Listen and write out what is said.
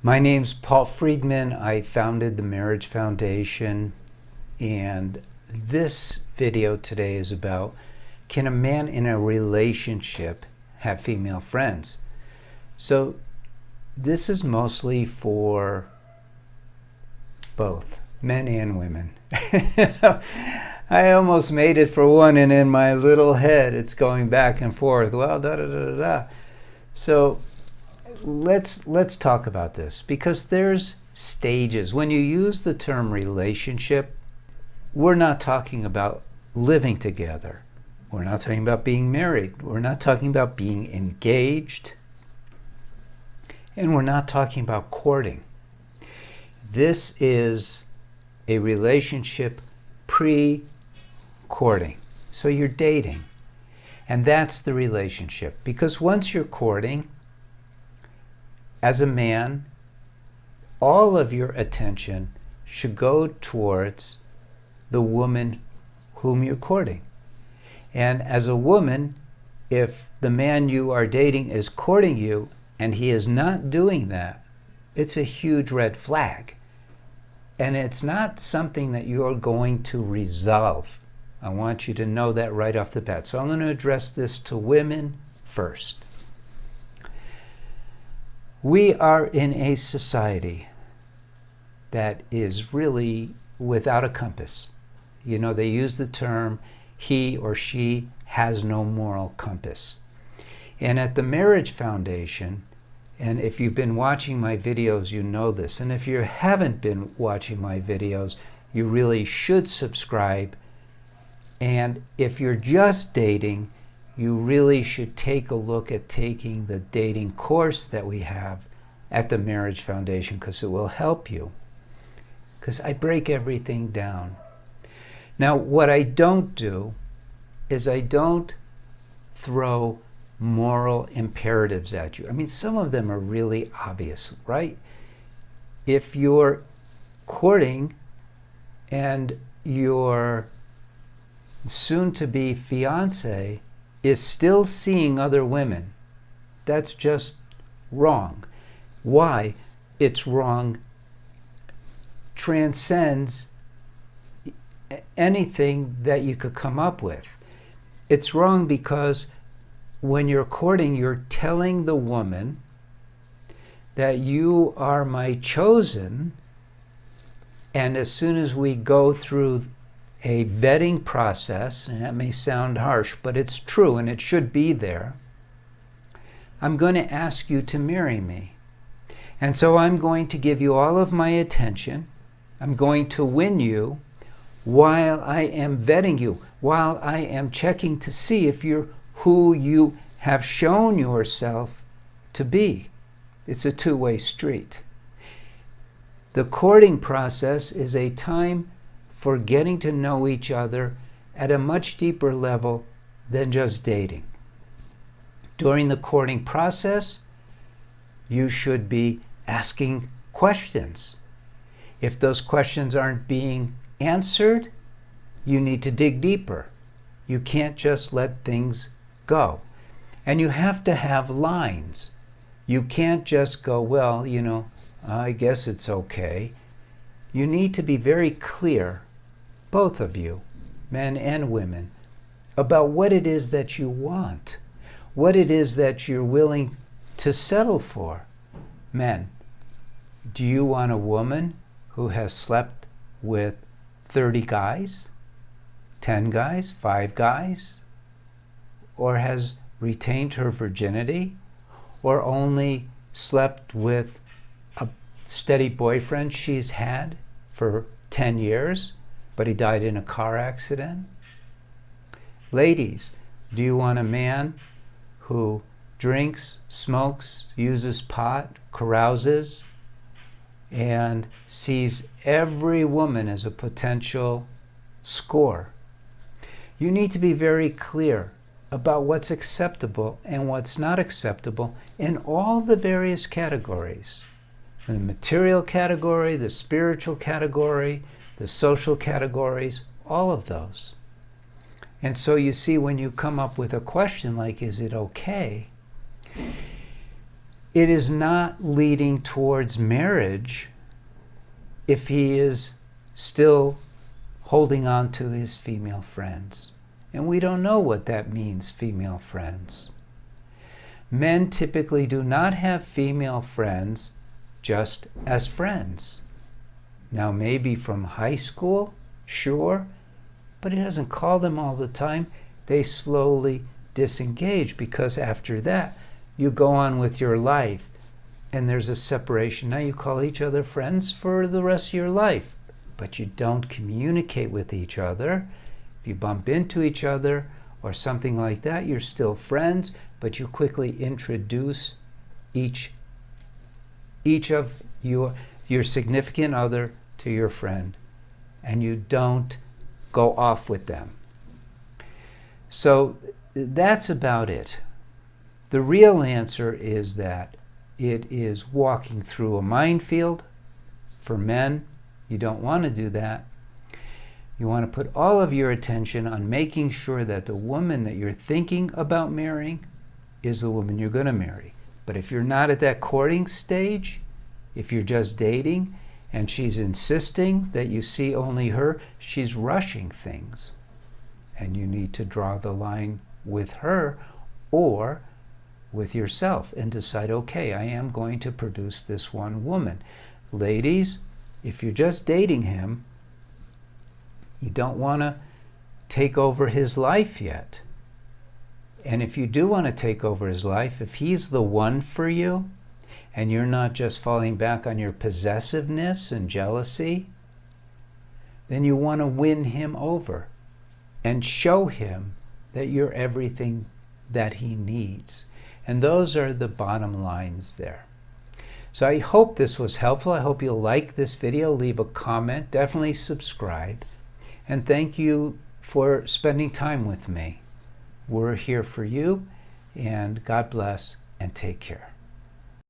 My name's Paul Friedman. I founded the Marriage Foundation, and this video today is about, can a man in a relationship have female friends? So this is mostly for both men and women. I almost made it for one, and in my little head it's going back and forth. Well, da da da da da. So let's talk about this, because there's stages. When you use the term relationship, we're not talking about living together. We're not talking about being married. We're not talking about being engaged. And we're not talking about courting. This is a relationship pre-courting. So you're dating. And that's the relationship. Because once you're courting, as a man, all of your attention should go towards the woman whom you're courting. And as a woman, if the man you are dating is courting you and he is not doing that, it's a huge red flag. And it's not something that you're going to resolve. I want you to know that right off the bat. So I'm going to address this to women first. We are in a society that is really without a compass. You know, they use the term, he or she has no moral compass. And at the Marriage Foundation, and if you've been watching my videos, you know this. And if you haven't been watching my videos, you really should subscribe. And if you're just dating, you really should take a look at taking the dating course that we have at the Marriage Foundation, because it will help you. Because I break everything down. Now, what I don't do is I don't throw moral imperatives at you. I mean, some of them are really obvious, right? If you're courting and your soon-to-be fiance is still seeing other women, that's just wrong. Why it's wrong transcends anything that you could come up with. It's wrong because when you're courting, you're telling the woman that you are my chosen, and as soon as we go through a vetting process, and that may sound harsh, but it's true and it should be there, I'm going to ask you to marry me. And so I'm going to give you all of my attention. I'm going to win you while I am vetting you, while I am checking to see if you're who you have shown yourself to be. It's a two-way street. The courting process is a time for getting to know each other at a much deeper level than just dating. During the courting process, you should be asking questions. If those questions aren't being answered, you need to dig deeper. You can't just let things go. And you have to have lines. You can't just go, well, you know, I guess it's okay. You need to be very clear, both of you, men and women, about what it is that you want, what it is that you're willing to settle for. Men, do you want a woman who has slept with 30 guys, 10 guys, 5 guys, or has retained her virginity, or only slept with a steady boyfriend she's had for 10 years, but he died in a car accident? Ladies, do you want a man who drinks, smokes, uses pot, carouses, and sees every woman as a potential score? You need to be very clear about what's acceptable and what's not acceptable in all the various categories. The material category, the spiritual category, the social categories, all of those. And so you see, when you come up with a question like, is it okay? it is not leading towards marriage if he is still holding on to his female friends. And we don't know what that means, female friends. Men typically do not have female friends just as friends. Now, maybe from high school, sure, but he doesn't call them all the time. They slowly disengage, because after that, you go on with your life and there's a separation. Now you call each other friends for the rest of your life, but you don't communicate with each other. If you bump into each other or something like that, you're still friends, but you quickly introduce each of your significant other to your friend, and you don't go off with them. So that's about it. The real answer is that it is walking through a minefield. For men, you don't want to do that. You want to put all of your attention on making sure that the woman that you're thinking about marrying is the woman you're going to marry. But if you're not at that courting stage, if you're just dating and she's insisting that you see only her, she's rushing things. And you need to draw the line with her or with yourself and decide, okay, I am going to produce this one woman. Ladies, if you're just dating him, you don't want to take over his life yet. And if you do want to take over his life, if he's the one for you, and you're not just falling back on your possessiveness and jealousy, then you want to win him over and show him that you're everything that he needs. And those are the bottom lines there. So I hope this was helpful. I hope you'll like this video, leave a comment, definitely subscribe. And thank you for spending time with me. We're here for you, and God bless and take care.